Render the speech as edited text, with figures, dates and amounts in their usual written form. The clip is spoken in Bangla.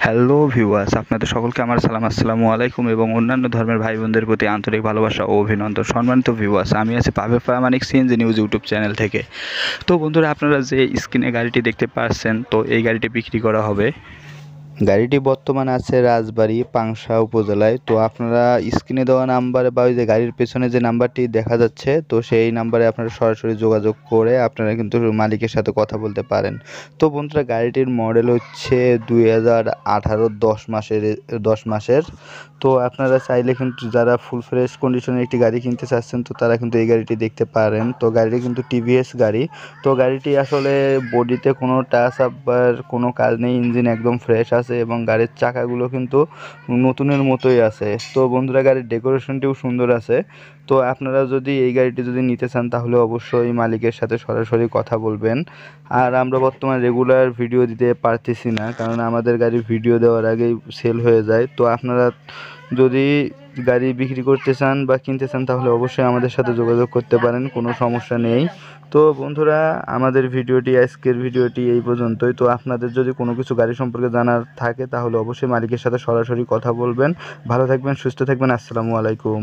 হ্যালো ভিউয়ার্স, আপনাদের সকলকে আমার সালাম, আসসালামু আলাইকুম এবং অন্যান্য ধর্মের ভাই বোনদের প্রতি আন্তরিক ভালোবাসা ও অভিনন্দন। সম্মানিত ভিউয়ার্স, আমি আছি পাভেল প্রামাণিক সিএনজি নিউজ ইউটিউব চ্যানেল থেকে। তো বন্ধুরা, আপনারা যে স্ক্রিনে গাড়িটি দেখতে পাচ্ছেন, তো এই গাড়িটি বিক্রি করা হবে। গাড়িটি বর্তমানে আছে রাজবাড়ী পাংশা উপজেলায়। তো আপনারা স্ক্রিনে দেওয়া নাম্বারে বা ওই যে গাড়ির পেছনে যে নাম্বারটি দেখা যাচ্ছে, তো সেই নাম্বারে আপনারা সরাসরি যোগাযোগ করে আপনারা কিন্তু মালিকের সাথে কথা বলতে পারেন। তো বন্ধুরা, গাড়িটির মডেল হচ্ছে 2018 10 মাসের। তো আপনারা চাইলে কিন্তু যারা ফুল ফ্রেশ কন্ডিশনের একটি গাড়ি কিনতে চাচ্ছেন, তো তারা কিন্তু এই গাড়িটি দেখতে পারেন। তো গাড়িটি কিন্তু টিভিএস গাড়ি। তো গাড়িটি আসলে বডিতে কোনো টাচ আপ বা কোনো কাজ নেই, ইঞ্জিন একদম ফ্রেশ আছে এবং গাড়ির চাকাগুলো কিন্তু নতুনের মতোই আছে। তো বন্ধুরা, গাড়ির ডেকোরেশনটিও সুন্দর আছে। তো আপনারা যদি এই গাড়িটি যদি নিতে চান, তাহলে অবশ্যই মালিকের সাথে সরাসরি কথা বলবেন। আর আমরা বর্তমানে রেগুলার ভিডিও দিতে পারতেছি না, কারণ আমাদের গাড়ি ভিডিও দেওয়ার আগেই সেল হয়ে যায়। তো আপনারা যদি গাড়ি বিক্রি করতে চান বা কিনতে চান, তাহলে অবশ্যই আমাদের সাথে যোগাযোগ করতে পারেন, কোনো সমস্যা নেই। তো বন্ধুরা, আমাদের আজকের ভিডিওটি এই পর্যন্তই। তো আপনাদের যদি কোনো কিছু গাড়ি সম্পর্কে জানার থাকে, তাহলে অবশ্যই মালিকের সাথে সরাসরি কথা বলবেন। ভালো থাকবেন, সুস্থ থাকবেন। আসসালামু আলাইকুম।